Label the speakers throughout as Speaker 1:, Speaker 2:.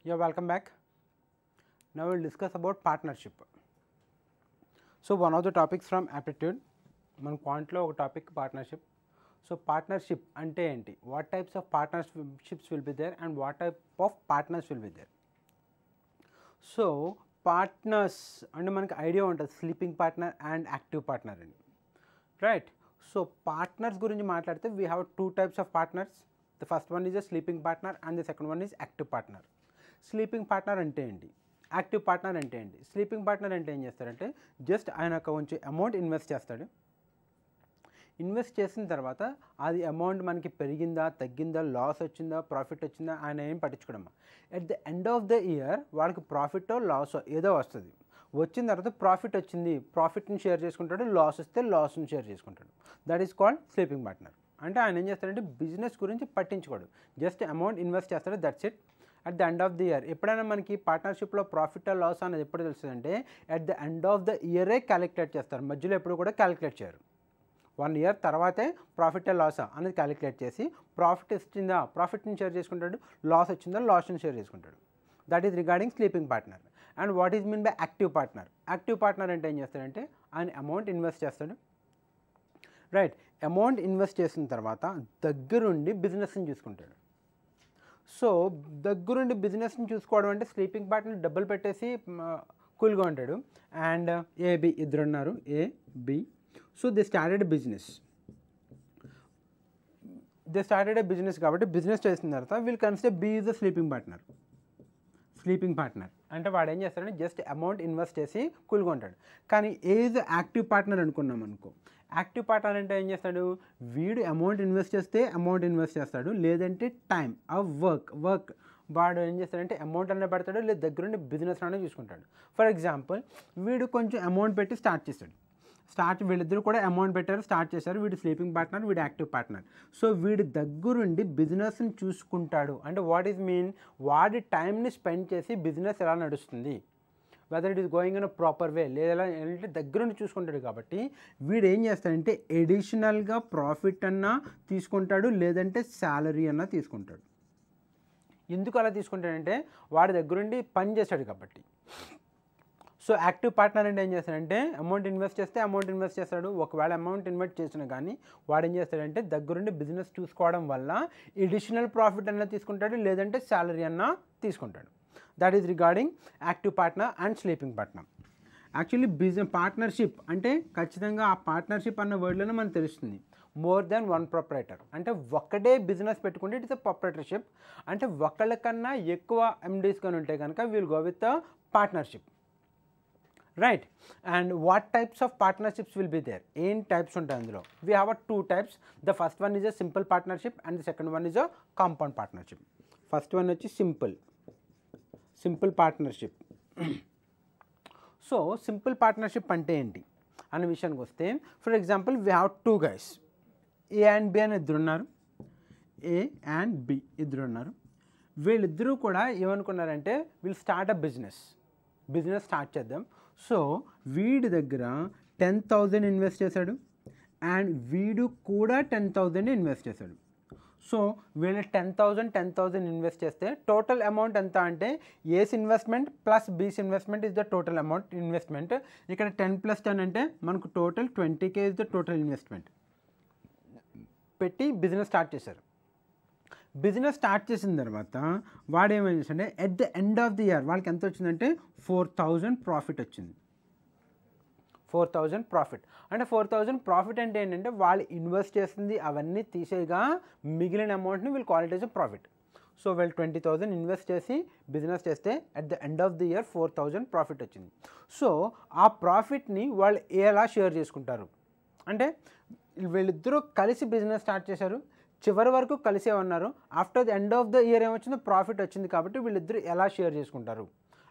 Speaker 1: You're welcome back. Now we'll discuss about partnership. So one of the topics from aptitude, మన క్వాంట్లో ఒక topic partnership. So partnership అంటే ఏంటి, what types of partnerships will be there and what type of partners will be there. So partners అంటే మనకి idea ఉంటుంది sleeping partner and active partner అని, right. So partners గురించి మాట్లాడితే we have two types of partners. The first one is a sleeping partner and the second one is active partner. Sleeping partner అంటే ఏంటి, active partner అంటే ఏంటి? Sleeping partner అంటే ఏం చేస్తారంటే జస్ట్ ఆయన కొంచెం అమౌంట్ ఇన్వెస్ట్ చేస్తాడు. ఇన్వెస్ట్ చేసిన తర్వాత అది అమౌంట్ మనకి పెరిగిందా తగ్గిందా లాస్ వచ్చిందా ప్రాఫిట్ వచ్చిందా ఆయన ఏం పట్టించుకోడమ్మా. At the end of the year వాళ్ళకి ప్రాఫిటో లాసో ఏదో వస్తుంది. వచ్చిన తర్వాత ప్రాఫిట్ వచ్చింది, ప్రాఫిట్ని షేర్ చేసుకుంటాడు, లాస్ వస్తే లాస్ని షేర్ చేసుకుంటాడు. That is called sleeping partner. అంటే ఆయన ఏం చేస్తాడంటే బిజినెస్ గురించి పట్టించుకోడు, జస్ట్ అమౌంట్ ఇన్వెస్ట్ చేస్తాడు, that's it. At the end of the year ఎప్పుడైనా మనకి పార్ట్నర్షిప్లో ప్రాఫిట్ లాస్ అనేది ఎప్పుడు తెలుస్తుందంటే at the end of the ఇయరే క్యాలిక్యులేట్ చేస్తారు, మధ్యలో ఎప్పుడు కూడా క్యాలిక్యులేట్ చేయరు. 1 ఇయర్ తర్వాతే ప్రాఫిట్ లాసా అనేది క్యాలిక్యులేట్ చేసి ప్రాఫిట్ వచ్చిందా ప్రాఫిట్ని షేర్ చేసుకుంటాడు, లాస్ వచ్చిందా లాస్ని షేర్ చేసుకుంటాడు. That is regarding sleeping partner. And what is mean by active partner? Active partner అంటే ఏం చేస్తాడంటే ఆయన అమౌంట్ ఇన్వెస్ట్ చేస్తాడు, రైట్. అమౌంట్ ఇన్వెస్ట్ చేసిన తర్వాత దగ్గరుండి బిజినెస్ని చూసుకుంటాడు. సో దగ్గరుండి బిజినెస్ని చూసుకోవడం అంటే స్లీపింగ్ పార్ట్నర్ డబ్బులు పెట్టేసి కూల్గా ఉంటాడు. అండ్ ఏబి ఇద్దరు ఉన్నారు, A B. So they started business కాబట్టి బిజినెస్ చేసిన తర్వాత we'll consider B is the sleeping partner. అంటే వాడు ఏం చేస్తాడంటే జస్ట్ అమౌంట్ ఇన్వెస్ట్ చేసి కూల్గా ఉంటాడు. కానీ ఏ ఈజ్ యాక్టివ్ పార్ట్నర్ అనుకున్నాం అనుకో, యాక్టివ్ పార్ట్నర్ అంటే ఏం చేస్తాడు, వీడు అమౌంట్ ఇన్వెస్ట్ చేస్తే అమౌంట్ ఇన్వెస్ట్ చేస్తాడు, లేదంటే టైం ఆ వర్క్ వాడు ఏం చేస్తాడంటే అమౌంట్ అనే పెడతాడు, లేదా దగ్గరుండి బిజినెస్ అనే చూసుకుంటాడు. ఫర్ ఎగ్జాంపుల్ వీడు కొంచెం అమౌంట్ పెట్టి స్టార్ట్ చేస్తాడు, వీళ్ళిద్దరు కూడా అమౌంట్ పెట్టారు, స్టార్ట్ చేశారు. వీడు స్లీపింగ్ పార్ట్నర్, వీడు యాక్టివ్ పార్ట్నర్. సో వీడి దగ్గరుండి బిజినెస్ని చూసుకుంటాడు. అంటే వాట్ ఈజ్ మీన్, వాడి టైంని స్పెండ్ చేసి బిజినెస్ ఎలా నడుస్తుంది, whether it is going in a proper way, లేదా ఏంటంటే దగ్గరుండి చూసుకుంటాడు. కాబట్టి వీడు ఏం చేస్తాడంటే ఎడిషనల్గా ప్రాఫిట్ అన్నా తీసుకుంటాడు, లేదంటే శాలరీ అన్నా తీసుకుంటాడు. ఎందుకు అలా తీసుకుంటాడంటే వాడి దగ్గరుండి పని చేస్తాడు కాబట్టి. సో యాక్టివ్ పార్ట్నర్ అంటే ఏం చేస్తాడంటే అమౌంట్ ఇన్వెస్ట్ చేస్తే అమౌంట్ ఇన్వెస్ట్ చేస్తాడు. ఒకవేళ అమౌంట్ ఇన్వెస్ట్ చేసినా కానీ వాడు ఏం చేస్తాడంటే దగ్గరుండి బిజినెస్ చూసుకోవడం వల్ల ఎడిషనల్ ప్రాఫిట్ అన్నా తీసుకుంటాడు, లేదంటే శాలరీ అన్నా తీసుకుంటాడు. That is regarding active partner and sleeping partner. Actually business partnership అంటే ఖచ్చితంగా ఆ పార్ట్నర్షిప్ అన్న వర్డ్లోనే మనకు తెలుస్తుంది మోర్ దాన్ వన్ ప్రొపరేటర్. అంటే ఒక్కడే బిజినెస్ పెట్టుకుంటే ఇట్ ఇస్ అ ప్రొపరేటర్షిప్. అంటే ఒకళ్ళకన్నా ఎక్కువ ఎండీస్ కానీ ఉంటే కనుక will go with partnership, right. And what types of partnerships will be there? ఏం టైప్స్ ఉంటాయి అందులో? We have a 2 types. The first one is a simple partnership and the second one is a compound partnership. First one వచ్చి simple partnership. So simple partnership అంటే ఏంటి అనే విషయానికి వస్తే, for example we have 2 guys, A and B అని ఇద్దరున్నారు, ఏ and B ఇద్దరున్నారు. వీళ్ళిద్దరూ కూడా ఏమనుకున్నారంటే వీళ్ళు స్టార్ట్ అ బిజినెస్ స్టార్ట్ చేద్దాం. సో వీడి దగ్గర 10,000 ఇన్వెస్ట్ చేశాడు అండ్ వీడు కూడా 10,000 ఇన్వెస్ట్ చేశాడు. సో వీళ్ళు 10,000 ఇన్వెస్ట్ చేస్తే టోటల్ అమౌంట్ ఎంత అంటే ఏస్ ఇన్వెస్ట్మెంట్ ప్లస్ బీస్ investment is the total amount investment. ఇక్కడ 10 + 10 అంటే మనకు total 20K is the total investment పెట్టి బిజినెస్ స్టార్ట్ చేశారు. బిజినెస్ స్టార్ట్ చేసిన తర్వాత వాడు ఏమైనా చేశాడంటే at the end of the year వాళ్ళకి ఎంత వచ్చిందంటే 4,000 ప్రాఫిట్ వచ్చింది. 4,000 ప్రాఫిట్ అంటే 4,000 ప్రాఫిట్ అంటే ఏంటంటే వాళ్ళు ఇన్వెస్ట్ చేసింది అవన్నీ తీసేగా మిగిలిన అమౌంట్ని వీళ్ళు call it as profit. So వీళ్ళు 20,000 ఇన్వెస్ట్ చేసి బిజినెస్ చేస్తే at the end of the year 4,000 profit వచ్చింది. సో ఆ ప్రాఫిట్ని వాళ్ళు ఎలా షేర్ చేసుకుంటారు అంటే వీళ్ళిద్దరూ కలిసి బిజినెస్ స్టార్ట్ చేశారు, చివరి వరకు కలిసే ఉన్నారు. After the end of the year ఏమొచ్చిందో ప్రాఫిట్ వచ్చింది. కాబట్టి వీళ్ళిద్దరూ ఎలా షేర్ చేసుకుంటారు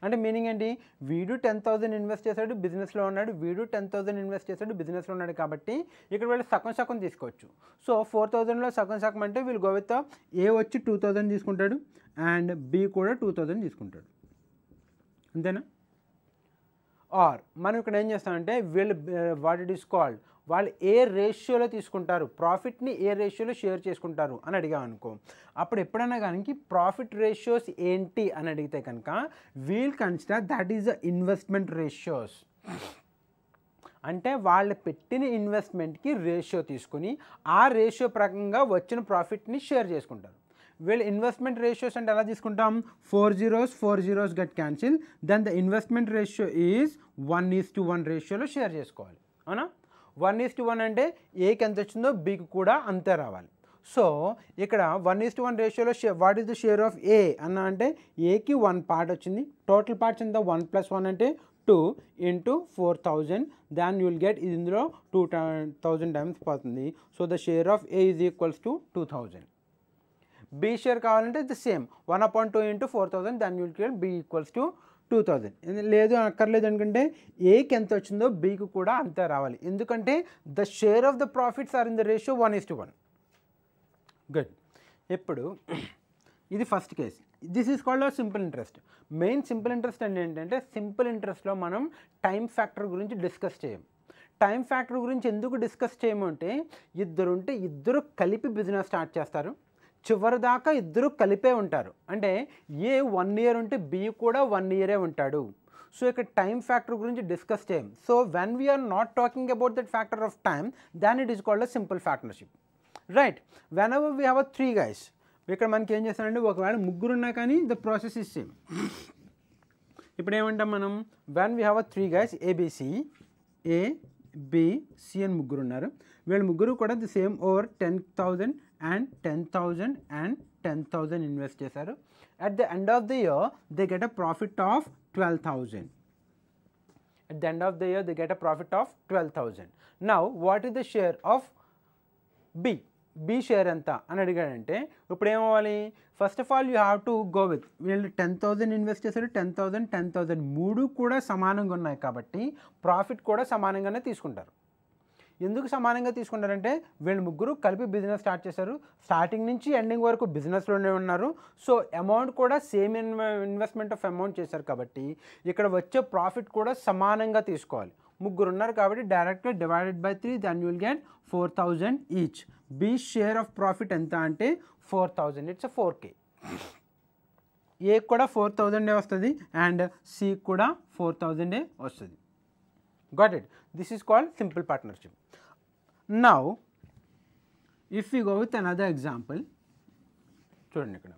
Speaker 1: అంటే మీనింగ్ ఏంటి, వీడు 10,000 ఇన్వెస్ట్ చేశాడు బిజినెస్లో ఉన్నాడు, వీడు 10,000 ఇన్వెస్ట్ చేశాడు బిజినెస్లో ఉన్నాడు. కాబట్టి ఇక్కడ వీళ్ళు సగం తీసుకోవచ్చు. సో 4,000లో సగం అంటే వీళ్ళు గో విత్ ఏ వచ్చి 2,000 తీసుకుంటాడు అండ్ బి కూడా 2,000 తీసుకుంటాడు, అంతేనా? ఆర్ మనం ఇక్కడ ఏం చేస్తామంటే వీళ్ళు వాట్ ఇట్ ఈస్ కాల్డ్ వాళ్ళు ఏ రేషియోలో తీసుకుంటారు, ప్రాఫిట్ని ఏ రేషియోలో షేర్ చేసుకుంటారు అని అడిగామనుకో, అప్పుడు ఎప్పుడైనా కానీ ప్రాఫిట్ రేషియోస్ ఏంటి అని అడిగితే కనుక we'll consider that is the investment ratios. అంటే వాళ్ళు పెట్టిన ఇన్వెస్ట్మెంట్కి రేషియో తీసుకుని ఆ రేషియో ప్రకారంగా వచ్చిన ప్రాఫిట్ని షేర్ చేసుకుంటారు. వీళ్ళు ఇన్వెస్ట్మెంట్ రేషియోస్ అంటే ఎలా తీసుకుంటాం, 4 zeros get cancel, then the investment ratio is 1:1 రేషియోలో షేర్ చేసుకోవాలి. అవునా? 1:1 అంటే ఏకి ఎంత వచ్చిందో బీకి కూడా అంతే రావాలి. సో ఇక్కడ 1:1 రేషియోలో what is the share of A అన్న అంటే ఏకి 1 పార్ట్ వచ్చింది. టోటల్ పార్ట్స్ ఎంత 1 + 1 అంటే 2 × 4,000, దాన్ యూ విల్ గెట్ ఇందులో 2,000 టైమ్స్ పోతుంది. So the share of A is equals to 2,000. B share కావాలంటే the same 1/2 × 4,000, then you will get B equals to 2,000. లేదు అక్కర్లేదు ఎందుకంటే ఏకి ఎంత వచ్చిందో బీకి కూడా అంతే రావాలి, ఎందుకంటే the share of the profits are in the ratio 1:1. Good. ఇప్పుడు ఇది first case. This is called simple interest. Main simple interest అంటే ఏంటంటే సింపుల్ ఇంట్రెస్ట్లో మనం టైం ఫ్యాక్టర్ గురించి డిస్కస్ చేయం. టైం ఫ్యాక్టర్ గురించి ఎందుకు డిస్కస్ చేయమంటే ఇద్దరుంటే ఇద్దరు కలిపి బిజినెస్ స్టార్ట్ చేస్తారు, చివరి దాకా ఇద్దరు కలిపే ఉంటారు. అంటే ఏ 1 year ఉంటే బి కూడా 1 year ఉంటాడు. సో ఇక్కడ టైం ఫ్యాక్టర్ గురించి డిస్కస్ చేయం. So when we are not talking about that factor of time, then it is called a simple partnership. Right. Whenever we have 3 guys, ఇక్కడ మనకి ఏం చేస్తారంటే ఒకవేళ ముగ్గురు ఉన్నా కానీ ద ప్రాసెస్ ఇస్ సేమ్. ఇప్పుడు ఏమంటాం మనం, when we have 3 guys ABC, A B C అని ముగ్గురు ఉన్నారు. వీళ్ళు ముగ్గురు కూడా the same over 10,000 and 10,000 and 10,000 invest చేశారు. At the end of the year they get a profit of 12,000. At the end of the year they get a profit of 12,000. Now what is the share of B? B share ఎంత అని అడిగాడంటే ఇప్పుడు ఏమవ్వాలి, first of all you have to go with, వీళ్ళు 10,000 invest చేశారు, 10,000 10,000 మూడు కూడా సమానంగా ఉన్నాయి కాబట్టి ప్రాఫిట్ కూడా సమానంగానే తీసుకుంటారు. ఎందుకు సమానంగా తీసుకుంటారంటే వీళ్ళు ముగ్గురు కలిపి బిజినెస్ స్టార్ట్ చేశారు, స్టార్టింగ్ నుంచి ఎండింగ్ వరకు బిజినెస్లోనే ఉన్నారు. సో అమౌంట్ కూడా సేమ్ ఇన్వెస్ట్మెంట్ ఆఫ్ అమౌంట్ చేశారు కాబట్టి ఇక్కడ వచ్చే ప్రాఫిట్ కూడా సమానంగా తీసుకోవాలి. ముగ్గురు ఉన్నారు కాబట్టి డైరెక్ట్గా divided by 3, then you will get 4,000 each. B share of profit ఎంత అంటే 4,000, ఇట్స్ 4K. ఏ కూడా 4,000 వస్తుంది అండ్ సి కూడా 4,000 వస్తుంది. Got it? This is called simple partnership. Now if we go with another example, చూడండి ఇక్కడ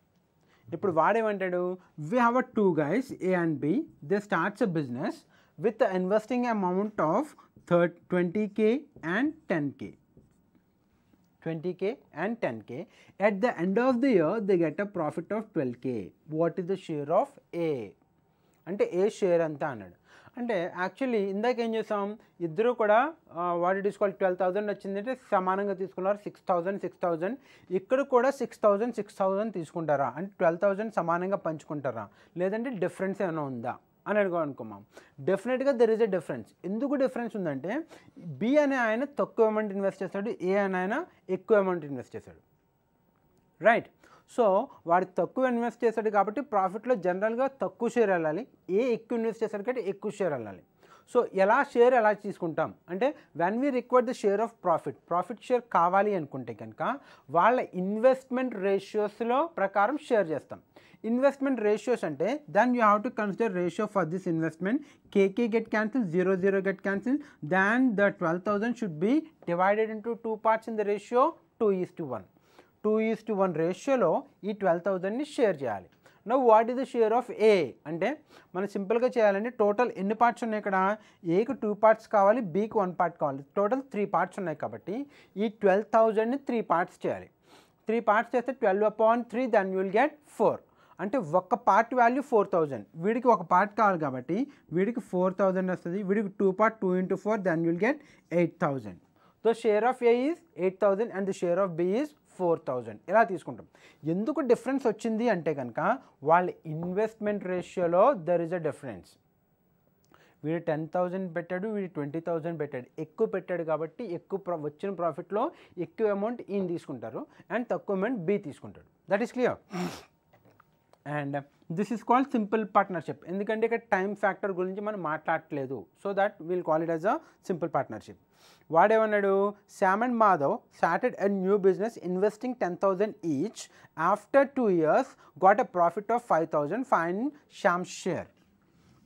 Speaker 1: ఇప్పుడు వాడేమంటాడు, we have a 2 guys A and B, they starts a business with the investing amount of 20K and 10K. 20K and 10K. At the end of the year they get a profit of 12K. What is the share of A? అంటే ఏ share అంతా అన్నాడు. అంటే actually ఇందాక ఏం చేసాం, ఇద్దరు కూడా what it is called 12,000 వచ్చిందంటే సమానంగా తీసుకున్నారు, 6,000. ఇక్కడ కూడా 6,000 తీసుకుంటారా అంటే 12,000 సమానంగా పంచుకుంటారా, లేదంటే డిఫరెన్స్ ఏమైనా ఉందా అని అనుకున్నాం. డెఫినెట్గా దెర్ ఈజ్ ఎ డిఫరెన్స్. ఎందుకు డిఫరెన్స్ ఉందంటే బి అనే ఆయన తక్కువ అమౌంట్ ఇన్వెస్ట్ చేస్తాడు, ఏ అనే ఆయన ఎక్కువ అమౌంట్ ఇన్వెస్ట్ చేశాడు. రైట్. సో వాడు తక్కువ ఇన్వెస్ట్ చేశాడు కాబట్టి ప్రాఫిట్లో జనరల్గా తక్కువ షేర్ వెళ్ళాలి, ఏ ఎక్కువ ఇన్వెస్ట్ చేశాడు కాబట్టి ఎక్కువ షేర్ వెళ్ళాలి. సో షేర్ ఎలా తీసుకుంటాం అంటే when we require the share of profit share కావాలి అనుకుంటే కనుక వాళ్ళ ఇన్వెస్ట్మెంట్ రేషియోస్లో ప్రకారం షేర్ చేస్తాం. ఇన్వెస్ట్మెంట్ రేషియోస్ అంటే then you have to consider ratio for this investment. K K get cancel, 0 get cancel, then the 12,000 should be divided into 2 parts in the ratio 2:1. 2:1 రేషియోలో ఈ 12,000ని షేర్ చేయాలి. Now what is the share of A అంటే మనం సింపుల్గా చేయాలంటే total ఎన్ని parts ఉన్నాయి ఇక్కడ, ఏకి 2 parts కావాలి, బీకి 1 part కావాలి, టోటల్ 3 parts ఉన్నాయి కాబట్టి ఈ 12,000ని 3 parts చేయాలి. 3 parts చేస్తే 12/3, దెన్ యూ విల్ గెట్ 4. అంటే ఒక పార్ట్ వాల్యూ 4,000, వీడికి ఒక పార్ట్ కావాలి కాబట్టి వీడికి 4,000 వస్తుంది, వీడికి 2 part 2 × 4, then you will get 8,000. So share of A is 8,000 and the share of B is 4,000. ఇలా తీసుకుంటాం. ఎందుకు డిఫరెన్స్ వచ్చింది అంటే కనుక వాళ్ళ ఇన్వెస్ట్మెంట్ రేషియోలో దర్ ఇస్ అ డిఫరెన్స్. వీడు 10,000 పెట్టాడు, వీడు 20,000 పెట్టాడు, ఎక్కువ పెట్టాడు కాబట్టి ఎక్కువ వచ్చిన ప్రాఫిట్లో ఎక్కువ అమౌంట్ ఈయన తీసుకుంటారు అండ్ తక్కువ అమౌంట్ బి తీసుకుంటాడు. That is clear. And this is called simple partnership. ఎందుకంటే ఇక్కడ టైం ఫ్యాక్టర్ గురించి మనం మాట్లాడట్లేదు, so that will call it as a simple partnership. వాడేమన్నాడు, Shyam and Madhav started a new business investing 10,000 each. After 2 years got a profit of 5,000 fine Shyam share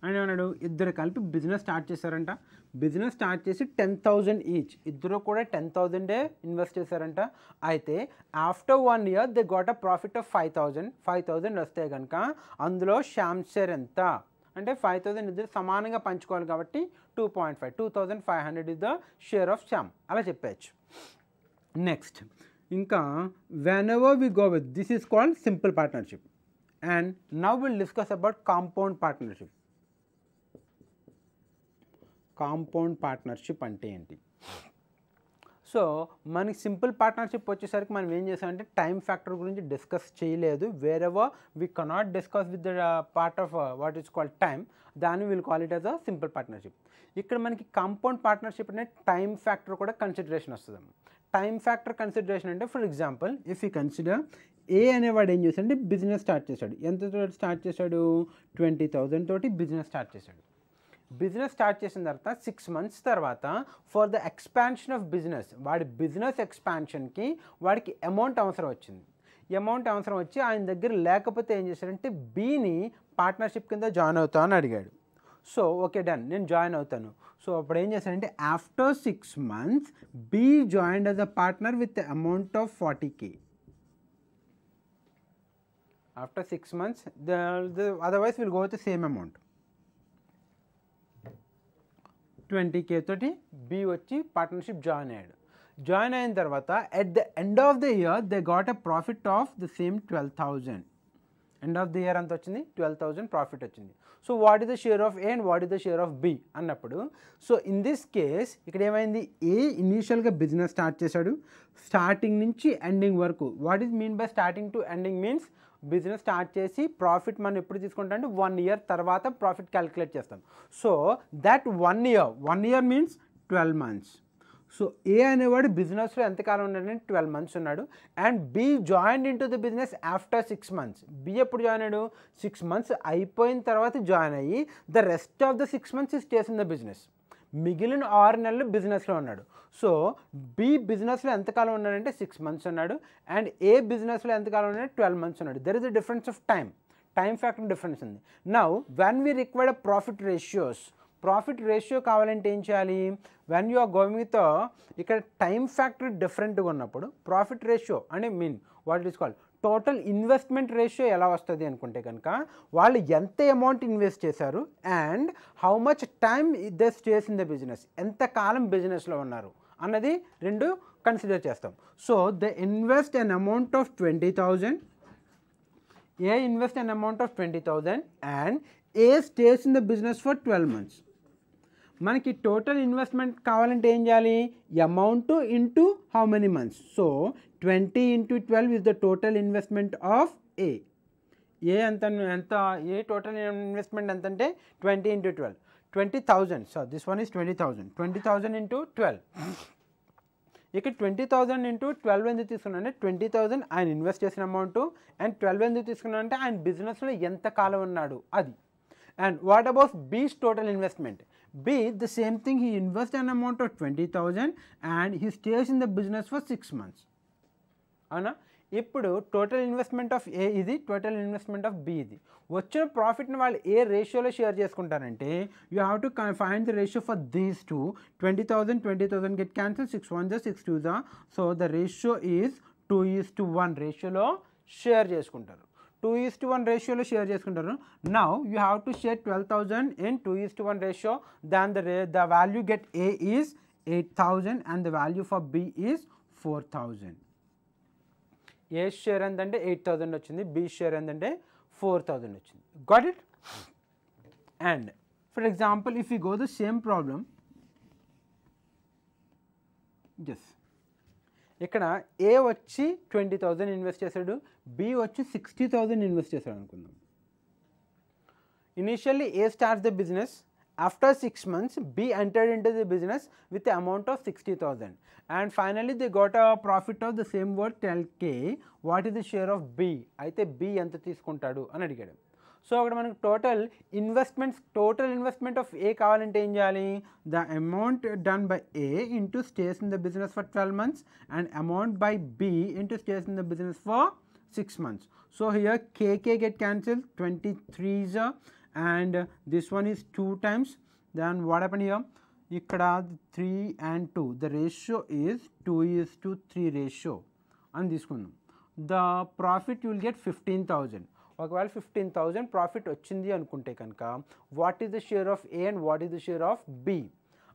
Speaker 1: అని అన్నాడు. ఇద్దరు కలిపి బిజినెస్ స్టార్ట్ చేశారంట. బిజినెస్ స్టార్ట్ చేసి 10,000 ఈచ్, ఇద్దరు కూడా 10,000 ఇన్వెస్ట్ చేశారంట. అయితే after 1 year they got a profit of 5,000 వస్తే కనుక అందులో శ్యామ్ షేర్ ఎంత అంటే 5,000 ఇద్దరు సమానంగా పంచుకోవాలి కాబట్టి 2.5, 2,500 is the share of Shyam, అలా చెప్పచ్చు. నెక్స్ట్ ఇంకా whenever we go with this is called simple partnership. And now we'll discuss about compound partnership. Compound partnership అంటే ఏంటి? సో మనకి సింపుల్ పార్ట్నర్షిప్ వచ్చేసరికి మనం ఏం చేసామంటే టైం ఫ్యాక్టర్ గురించి డిస్కస్ చేయలేదు. Wherever we cannot discuss with the part of what is called time, దాన్ని will call it as a simple partnership. ఇక్కడ మనకి కాంపౌండ్ పార్ట్నర్షిప్ అనే టైం ఫ్యాక్టర్ కూడా కన్సిడరేషన్ వస్తుంది. టైం ఫ్యాక్టర్ కన్సిడరేషన్ అంటే for example if you consider A అనేవాడు ఏం చేశాడంటే బిజినెస్ స్టార్ట్ చేశాడు. ఎంతతో స్టార్ట్ చేశాడు? 20,000 తోటి బిజినెస్ స్టార్ట్ చేశాడు. బిజినెస్ స్టార్ట్ చేసిన తర్వాత 6 months తర్వాత for the expansion of business, వాడి బిజినెస్ ఎక్స్పాన్షన్కి వాడికి అమౌంట్ అవసరం వచ్చింది. అమౌంట్ అవసరం వచ్చి ఆయన దగ్గర లేకపోతే ఏం చేశాడంటే బీని పార్ట్నర్షిప్ కింద జాయిన్ అవుతా అని అడిగాడు. సో ఓకే డన్, నేను జాయిన్ అవుతాను. సో అప్పుడు ఏం చేశాడంటే after 6 months B joined as a partner with amount of 40K. After 6 months otherwise will go with the same amount. 20K తోటి బి వచ్చి పార్ట్నర్షిప్ జాయిన్ అయ్యాడు. జాయిన్ అయిన తర్వాత at the end of the year they got a profit of the same 12,000. End of the year అంత వచ్చింది 12,000 profit వచ్చింది. So what is the share of A and what is the share of B అన్నప్పుడు, so in this case ఇక్కడ ఏమైంది, A ఇనీషియల్గా business start చేశాడు. Starting నుంచి ending వరకు, what is mean by starting to ending means business start చేసి profit మనం ఎప్పుడు తీసుకుంటాం అంటే 1 year తర్వాత ప్రాఫిట్ క్యాలిక్యులేట్ చేస్తాం. So that 1 year means 12 months. So A అనేవాడు బిజినెస్లో ఎంతకాలం ఉన్నాడంటే 12 months ఉన్నాడు. And B join in to the business after 6 months. B ఎప్పుడు జాయిన్ అయ్యాడు? 6 months అయిపోయిన తర్వాత జాయిన్ అయ్యి the rest of the 6 months he stays in the business. మిగిలిన 6 నెలలు బిజినెస్లో ఉన్నాడు. సో బి బిజినెస్లో ఎంతకాలం ఉన్నాడంటే 6 months ఉన్నాడు. అండ్ ఏ బిజినెస్లో ఎంతకాలం ఉన్నాడు? 12 months ఉన్నాడు. There is the difference of time factor difference ఉంది. Now when we required profit ratios, profit ratio కావాలంటే ఏం చేయాలి? When you are going with ఇక్కడ టైం ఫ్యాక్టర్ డిఫరెంట్గా ఉన్నప్పుడు ప్రాఫిట్ రేషియో అంటే mean what is called total investment ratio ఎలా వస్తుంది అనుకుంటే కనుక వాళ్ళు ఎంత అమౌంట్ ఇన్వెస్ట్ చేశారు and how much time they stays in the business, ఎంతకాలం బిజినెస్లో ఉన్నారు అన్నది రెండు కన్సిడర్ చేస్తాం. So they invest an amount of 20,000, A invest an amount of 20,000 and A stays in the business for 12 months. మనకి total investment కావాలంటే ఏం చేయాలి? Amount into how many months. So 20 into 12 is the total investment of A. ఎంత a total investment ఎంత అంటే 20 into 12, 20,000. So this one is 20,000 into 12. ఇక్కడ 20,000 into 12 ఎందుకు తీసుకున్నానంటే 20,000 ఆయన ఇన్వెస్ట్ చేసిన అమౌంట్ అండ్ 12 ఎందుకు తీసుకున్నానంటే ఆయన బిజినెస్లో ఎంత కాలం ఉన్నాడు అది. అండ్ వాట్ అబౌట్ బీస్ total investment? B, the same thing, he invests an amount of 20,000 and he stays in the business for 6 months. అవునా? ఇప్పుడు టోటల్ ఇన్వెస్ట్మెంట్ ఆఫ్ ఏ ఇది, టోటల్ ఇన్వెస్ట్మెంట్ ఆఫ్ బి ఇది. వచ్చిన ప్రాఫిట్ని వాళ్ళు ఏ రేషియోలో షేర్ చేసుకుంటారంటే you have to find the ratio for these two. 20,000 get cancel, 6 1 6 2 so the ratio is 2:1 రేషియోలో షేర్ చేసుకుంటారు. 2:1 రేషియోలో షేర్ చేసుకుంటారు. Now you have to share 12,000 in 2:1 రేషియో. Then the value get A is 8,000 and the value for B is 4,000. A share ఎంతంటే 8,000 వచ్చింది, B share ఎంతంటే 4,000 వచ్చింది. Got it? And for example if you go the same problem, just ఇక్కడ ఏ వచ్చి 20,000 invest చేశాడు, B వచ్చి 60,000 invest చేశాడు అనుకుందాం. Initially A starts the business After 6 months, B entered into the business with the amount of 60,000 and finally they got a profit of the same word 12K. What is the share of B? అయితే B ఎంత తీసుకుంటాడు అని అడిగాడు. So అక్కడ మనకు total investment of ఏ కావాలంటే ఏం చేయాలి? The amount done by A into stays in the business for 12 months and amount by B into stays in the business for 6 months. So here KK get cancelled, 23s and this one is 2 times. Then what happened here? Ikkada 3 and 2. The ratio is 2:3 ratio. And this one, the profit you will get 15,000. ఒకవేళ 15,000 profit వచ్చింది అనుకుంటే కనుక what is the share of A and what is the share of B?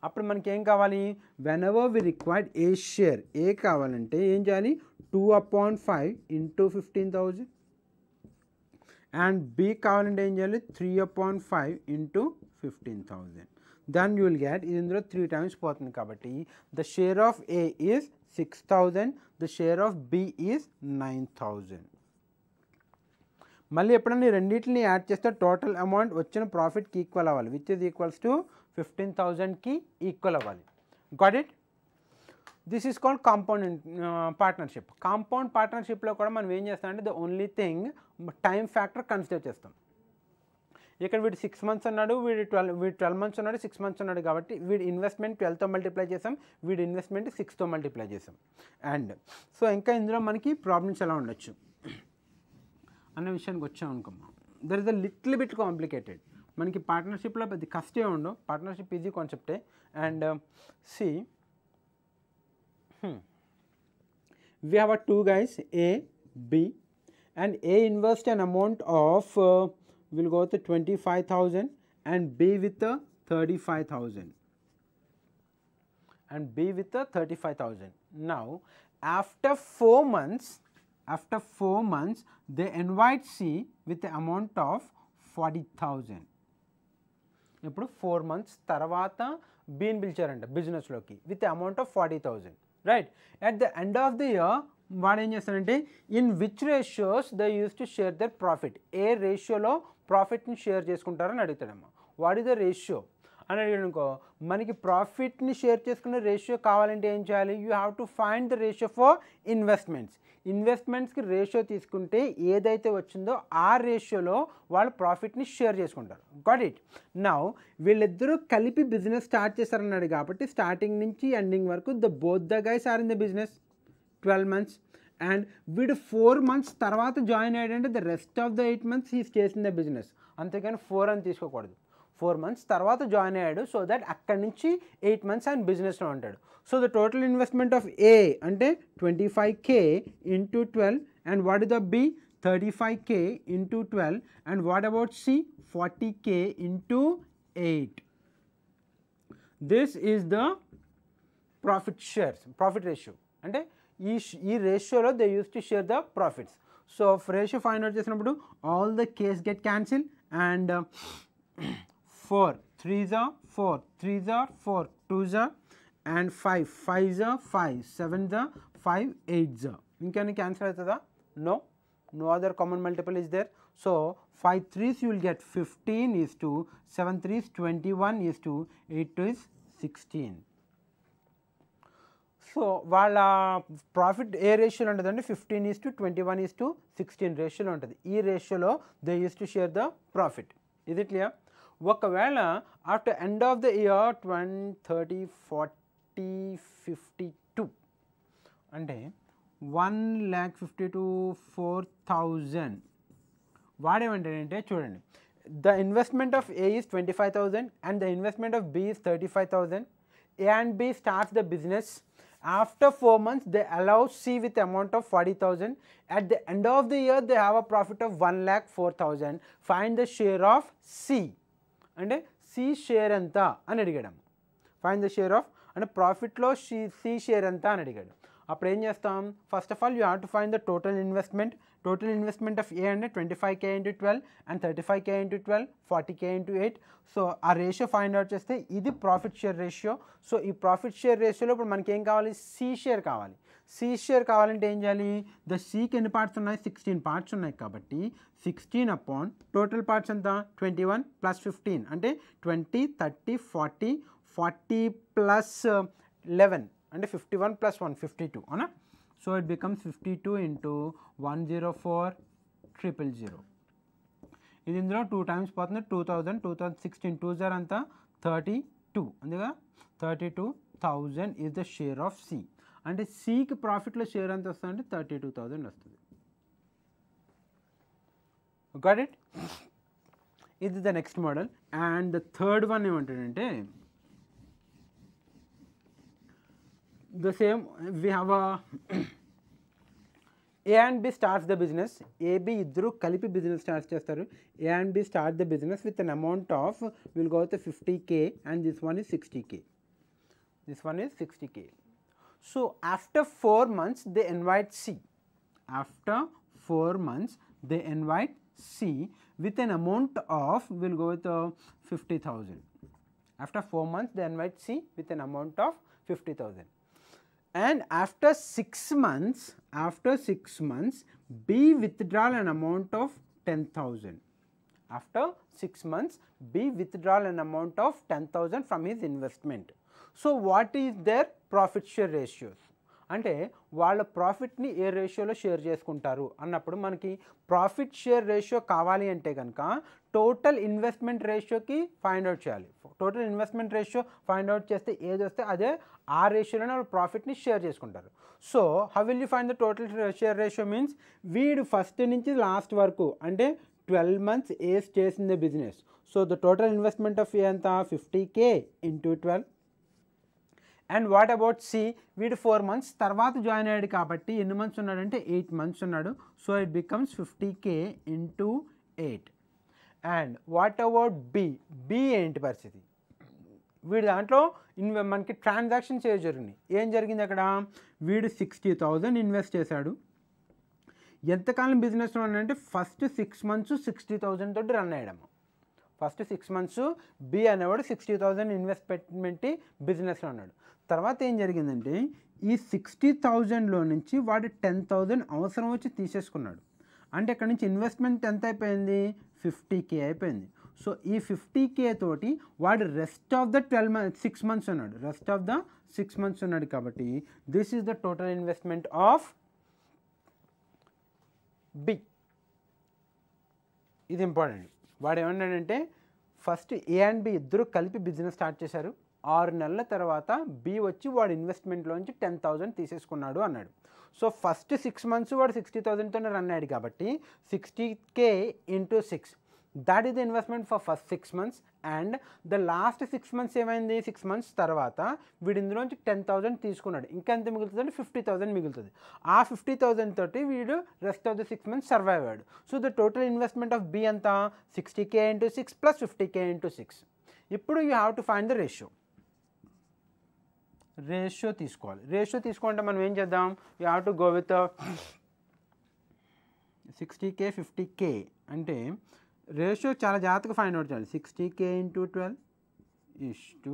Speaker 1: అప్పుడు మనకి ఏం కావాలి? Whenever we required A share, A కావాలంటే ఏం చేయాలి? 2/5 ఇంటూ 15,000 అండ్ బి కావాలంటే ఏం చేయాలి? 3/5 into 15,000. Then you will get, ఇది ఇందులో 3 times పోతుంది కాబట్టి the share of A is 6,000, the share of B is 9,000. మళ్ళీ ఎప్పుడన్నా ఈ రెండింటిని యాడ్ చేస్తే టోటల్ అమౌంట్ వచ్చిన ప్రాఫిట్కి ఈక్వల్ అవ్వాలి, విచ్ ఈజ్ ఈక్వల్స్ టు 15,000కి ఈక్వల్ అవ్వాలి. Got it? This is called compound partnership. Compound పార్ట్నర్షిప్లో కూడా మనం ఏం చేస్తామంటే the only thing time factor consider చేస్తాం. ఇక్కడ వీడు 6 months అన్నాడు, వీడు 12 months అన్నాడు, 6 months అన్నాడు కాబట్టి వీడి ఇన్వెస్ట్మెంట్ 12తో మల్టిప్లై చేసాం, వీడి ఇన్వెస్ట్మెంట్ 6తో మల్టిప్లై చేసాం. అండ్ సో ఇంకా ఇందులో మనకి ప్రాబ్లమ్స్ ఎలా ఉండొచ్చు అన్న విషయానికి వచ్చాం అనుకోమ్మా. There is a little bit complicated. మనకి పార్ట్నర్షిప్లో పెద్ద కష్టమే ఉండవు, పార్ట్నర్షిప్ ఈజీ కాన్సెప్టే. And C we have a 2 guys, A, B, and A invest an amount of will go to 25,000 and B with 35,000 and B with 35,000. Now after 4 months they invite C with the amount of 40,000. ఇప్పుడు 4 months తర్వాత బీని పిలిచారంట బిజినెస్లోకి with amount of 40,000. Right, at the end of the year వాడు ఏం చేస్తాడంటే in which ratios they use to share their profit, ఏ రేషియోలో ప్రాఫిట్ని షేర్ చేసుకుంటారని అడుగుతాడమ్మా. వాట్ ఈస్ ద రేషియో అని అడిగాడు అనుకో, మనకి ప్రాఫిట్ని షేర్ చేసుకునే రేషియో కావాలంటే ఏం చేయాలి? You have to find the ratio for ఇన్వెస్ట్మెంట్స్కి రేషియో తీసుకుంటే ఏదైతే వచ్చిందో ఆ రేషియోలో వాళ్ళు ప్రాఫిట్ని షేర్ చేసుకుంటారు. Got it? నౌ వీళ్ళిద్దరూ కలిపి బిజినెస్ స్టార్ట్ చేశారన్నాడు కాబట్టి స్టార్టింగ్ నుంచి ఎండింగ్ వరకు both the guys are in the business 12 months and వీడు 4 months తర్వాత జాయిన్ అయ్యాడంటే the rest of the 8 months he stays in the business. అంతేకాని 4 అని తీసుకోకూడదు. 4 months తర్వాత జాయిన్ అయ్యాడు, సో దట్ అక్కడి నుంచి 8 months ఆయన బిజినెస్లో ఉంటాడు. So the total investment of A అంటే 25K into 12 and what is the B 35K into 12 and what about C 40K into 8. This is the profit ratio. అంటే ఈ రేషియోలో they use to share the profits. So ratio find out చేసినప్పుడు all the Ks get cancel and 4 3s are 4 3s are 4 2s are and 5 5s are 5 7s are 5 8s are. ఇంకేమైనా cancel అవుతుందా? No other common multiple is there. So 5 3s you will get 15 is to 7 3s 21 is to 8 2s 16. So వాళ్ళ profit ఏ రేషియోలో ఉంటుంది అంటే 15 is to 21 is to 16 రేషియోలో ఉంటుంది. ఈ రేషియోలో they use to share the profit. ఇది క్లియర్? ఒకవేళ after end of the year 20 30 40 52 అంటే 1,52,4,000 వాడేమంటాడంటే చూడండి, the investment of A is 25,000 and the investment of B is 35,000. A and B starts the business. After 4 months they allow C with amount of 40,000. At the end of the year they have a profit of 1,04,000. Find the share of C. అంటే C share ఎంత అని అడిగాడు. Find the share of అంటే ప్రాఫిట్లో C share ఎంత అని అడిగాడు. అప్పుడు ఏం చేస్తాం? First of all you have to find the total investment of A అంటే 25K into 12 and 35K into 12 40K into 8. So ఆ రేషియో ఫైండ్ అవుట్ చేస్తే ఇది ప్రాఫిట్ షేర్ రేషియో. సో ఈ ప్రాఫిట్ షేర్ రేషియోలో ఇప్పుడు మనకి ఏం కావాలి? C షేర్ కావాలి. సి షేర్ కావాలంటే ఏం చేయాలి, ద సికి ఎన్ని పార్ట్స్ ఉన్నాయి, 16 పార్ట్స్ ఉన్నాయి కాబట్టి 16 అపాన్ టోటల్ పార్ట్స్ ఎంత 21 ప్లస్ 15 అంటే 20 30 40 40 ప్లస్ 11 అంటే 51 ప్లస్ 1 52 అవునా. So it becomes 52 into 104,000. ఇది ఇందులో 2 టైమ్స్ పోతుంది, 2000 2016 2 0 అంతా 32 అందుగా 32,000 is the share of C. అంటే సికి ప్రాఫిట్లో షేర్ ఎంత వస్తుంది అంటే 32,000 వస్తుంది. Got it. ఇది the next model. And the third one ఏమంటాడంటే the same we have A and B starts the business. AB ఇద్దరు కలిపి బిజినెస్ స్టార్ట్ చేస్తారు. A and B start the business with an amount of, we'll go with 50K and this one is 60K. This one is 60K. So after 4 months they invite C. After 4 months they invite C with an amount of, we'll go with 50,000. After 4 months they invite C with an amount of 50,000. And after 6 months, B withdraw an amount of 10,000. After 6 months, B withdraw an amount of 10,000 from his investment. So what is their profit share ratios? అంటే వాళ్ళ ప్రాఫిట్ని ఏ రేషియోలో share చేసుకుంటారు అన్నప్పుడు మనకి profit share ratio కావాలి అంటే కనుక total investment రేషియోకి ఫైండ్ అవుట్ చేయాలి. Total investment ratio find out చేస్తే ఏది వస్తే అదే ఆ రేషియోలోనే వాళ్ళు ప్రాఫిట్ని షేర్ చేసుకుంటారు. So how will you find the total share ratio means వీడు ఫస్ట్ నుంచి లాస్ట్ వరకు అంటే 12 months A stays in the business. So the total investment of A ఎంత 50K into 12. And what about C, వీడు 4 months తర్వాత join అయ్యాడు కాబట్టి ఎన్ని మంత్స్ ఉన్నాడంటే 8 months ఉన్నాడు. So it becomes 50K into 8. And what about B, B ఏంటి పరిస్థితి, వీడి దాంట్లో మనకి ట్రాన్సాక్షన్స్ ఏ జరిగినాయి, ఏం జరిగింది అక్కడ, వీడు 60,000 ఇన్వెస్ట్ చేశాడు. ఎంతకాలం బిజినెస్లో ఉన్నాడంటే ఫస్ట్ 6 months 60,000 తోటి రన్ అయ్యాడమ్మ. ఫస్ట్ 6 months బి అనేవాడు 60,000 ఇన్వెస్ట్మెంట్ బిజినెస్లో ఉన్నాడు. తర్వాత ఏం జరిగిందంటే ఈ 60,000లో నుంచి వాడు 10,000 అవసరం వచ్చి తీసేసుకున్నాడు. అంటే ఇక్కడ నుంచి ఇన్వెస్ట్మెంట్ ఎంత అయిపోయింది 50K అయిపోయింది. సో ఈ 50K తోటి వాడు రెస్ట్ ఆఫ్ ద 6 months ఉన్నాడు, రెస్ట్ ఆఫ్ ద 6 months ఉన్నాడు కాబట్టి this is the total investment of B. ఇది ఇంపార్టెంట్. వాడు ఏమన్నాడంటే ఫస్ట్ ఏ అండ్ బి ఇద్దరు కలిపి బిజినెస్ స్టార్ట్ చేశారు. 6 నెలల తర్వాత బి వచ్చి వాడు ఇన్వెస్ట్మెంట్లోంచి 10,000 తీసేసుకున్నాడు అన్నాడు. సో ఫస్ట్ 6 months వాడు 60,000తోనే రన్ అయ్యాడు కాబట్టి 60K into 6 that is the investment for first 6 months. And the last 6 months ఏమైంది, 6 months తర్వాత వీడి ఇందులోంచి 10,000 తీసుకున్నాడు. ఇంకా ఎంత మిగులుతుంది అంటే 50,000 మిగులుతుంది. ఆ 50,000 తోటి వీడు rest of the 6 months survive అయ్యాడు. So the total investment of B అంతా 60K into 6 plus 50K into 6. ఇప్పుడు you have to find the ratio. Ratio తీసుకోవాలి. రేషియో తీసుకుంటే మనం ఏం చేద్దాం, you have to go with 60K 50K అంటే ratio చాలా జాగ్రత్తగా ఫైండ్ అవుట్ చేయాలి. 60K ఇంటూ 12 ఈజ్ టు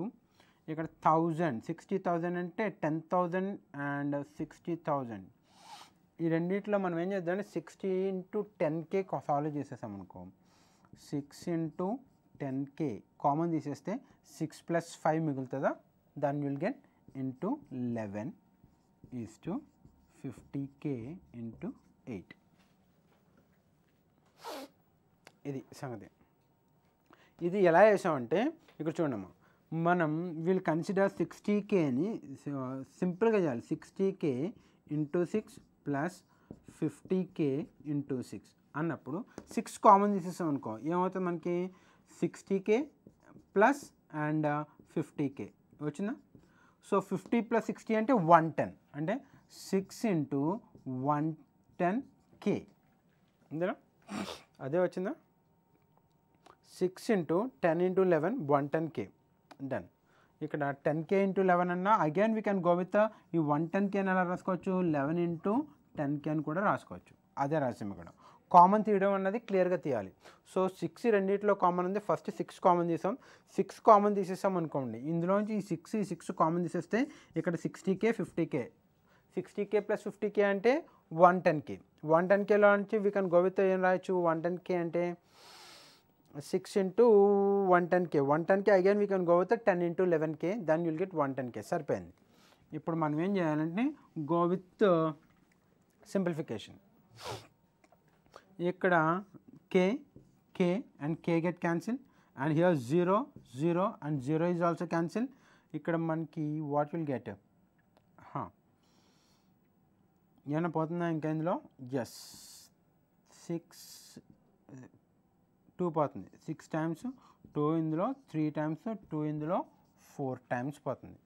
Speaker 1: ఇక్కడ 1000, 60,000 అంటే 10,000 అండ్ 60,000. ఈ రెండింటిలో మనం ఏం చేద్దాం అంటే 60 ఇంటూ 10K సాల్వ్ చేసేసాం అనుకో. 6 ఇంటూ 10K కామన్ తీసేస్తే 6 ప్లస్ 5 మిగులుతుందా, దాన్ని will get into 11 is to 50K into 8. ఇది సంగతి. ఇది ఎలా చేసామంటే ఇక్కడ చూడమ్మా, మనం వీల్ కన్సిడర్ 60Kని సింపుల్గా చేయాలి. 60K into 6 plus 50K into 6 అన్నప్పుడు 6 కామన్ తీసేసాం అనుకో ఏమవుతుంది మనకి 60K ప్లస్ అండ్ 50K వచ్చిందా. సో 50 ప్లస్ 60 అంటే 110 అంటే 6 ఇంటూ 110K ఇందులో అదే వచ్చిందా. 6 ఇంటూ 10 ఇంటూ 11 110K డన్. ఇక్కడ 10K ఇంటూ 11 అన్నా again we can go with ఈ 110K అని ఎలా రాసుకోవచ్చు, 11 ఇంటూ 10K అని కూడా రాసుకోవచ్చు. అదే రాసాం ఇక్కడ. కామన్ తీయడం అన్నది క్లియర్గా తీయాలి. సో 6 రెండింటిలో కామన్ ఉంది, ఫస్ట్ 6 కామన్ తీసాం. 6 కామన్ తీసేసాం అనుకోండి, ఇందులోంచి ఈ 6 కామన్ తీసేస్తే ఇక్కడ 60K 50K 60K plus 50K అంటే 110K. 110Kలో నుంచి వీ కెన్ గో విత్ ఏం రాయొచ్చు, 110K అంటే 6 into 110K. 110K again we can go with 10 into 11K, then you'll get 110K. సరిపోయింది. ఇప్పుడు మనం ఏం చేయాలంటే గో విత్ సింప్లిఫికేషన్. ఇక్కడ K and K get cancel, and here 0 0 and 0 is also cancel. ఇక్కడ మనకి what will get ఏమైనా పోతుందా ఇంకా ఇందులో? ఎస్, 2 పోతుంది. 6 times 2 ఇందులో, 3 times 2 ఇందులో, 4 times పోతుంది.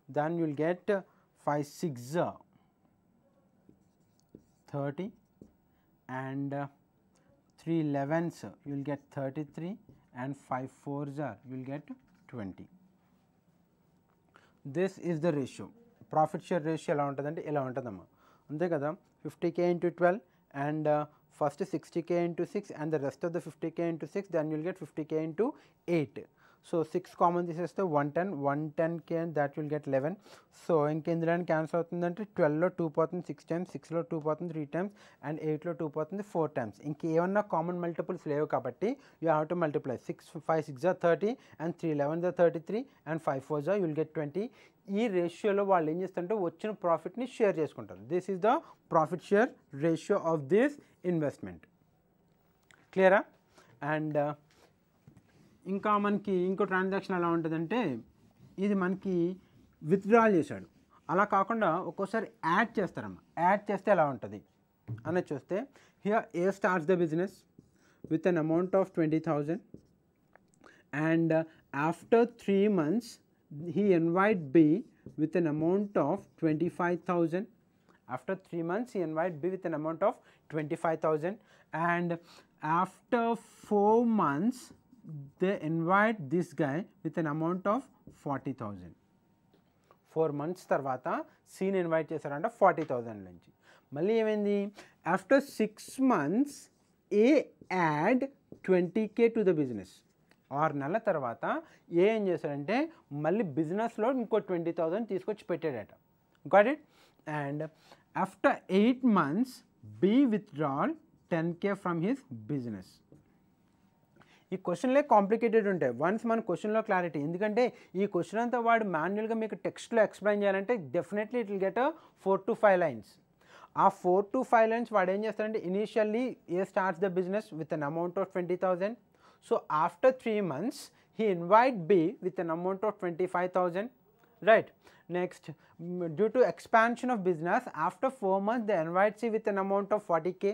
Speaker 1: then you will get 5 6 30 and 3 11s you will get 33 and 5 4s you will get 20. This is the ratio. Profit share ratio ఎలా ఉంటుందంటే ఇలా ఉంటుందమ్మా, అంతే కదా. 50K into 12 and first 60K into 6 and the rest of the 50K into 6, then you will get 50K into 8. So 6 common తీసేస్తే 110K and that will get 11. So ఇంకెందులో cancel అవుతుందంటే 12లో 2 పోతుంది 6 times, 6లో 2 పోతుంది 3 times and 8లో 2 పోతుంది 4 times. ఇంకేమన్నా common multiples లేవు కాబట్టి you have to multiply. 5 6 30 and 3 11 33 and 5 4 you will get 20. ఈ రేషియోలో వాళ్ళు ఏం చేస్తారంటే వచ్చిన ప్రాఫిట్ని షేర్ చేసుకుంటారు. This is the profit share ratio of this investment. క్లియరా? అండ్ ఇంకా మనకి ఇంకో ట్రాన్సాక్షన్ ఎలా ఉంటుందంటే ఇది మనకి విత్డ్రాల్ చేశాడు, అలా కాకుండా ఒక్కోసారి యాడ్ చేస్తారమ్మ. యాడ్ చేస్తే ఎలా ఉంటుంది అనేది చూస్తే here A starts the business with an amount of 20,000 and after 3 months he invite B with an amount of 25,000. After 3 months he invite B with an amount of 25,000 and after 4 months they invite this guy with an amount of 40,000. 4 months తర్వాత సీని invite చేశారంట 40,000 నుంచి. మళ్ళీ ఏమైంది, after 6 months A add 20K to the business. 6 నెలల తర్వాత ఏం చేశాడంటే మళ్ళీ బిజినెస్లో ఇంకో 20,000 తీసుకొచ్చి పెట్టాడట. Got it? And after 8 months B withdrawal 10K from his business. ఈ క్వశ్చన్లే కాంప్లికేటెడ్ ఉంటాయి. వన్స్ మన క్వశ్చన్లో క్లారిటీ, ఎందుకంటే ఈ క్వశ్చన్ అంతా వాడు మాన్యువల్గా మీకు టెక్స్ట్లో ఎక్స్ప్లెయిన్ చేయాలంటే definitely it will get 4 to 5 lines. ఆ 4 to 5 lines వాడు ఏం చేస్తాడంటే initially A starts the business with an amount of 20,000. So after 3 months he invite B with an amount of 25,000, right? Next, due to expansion of business, after 4 months they invite C with an amount of 40K,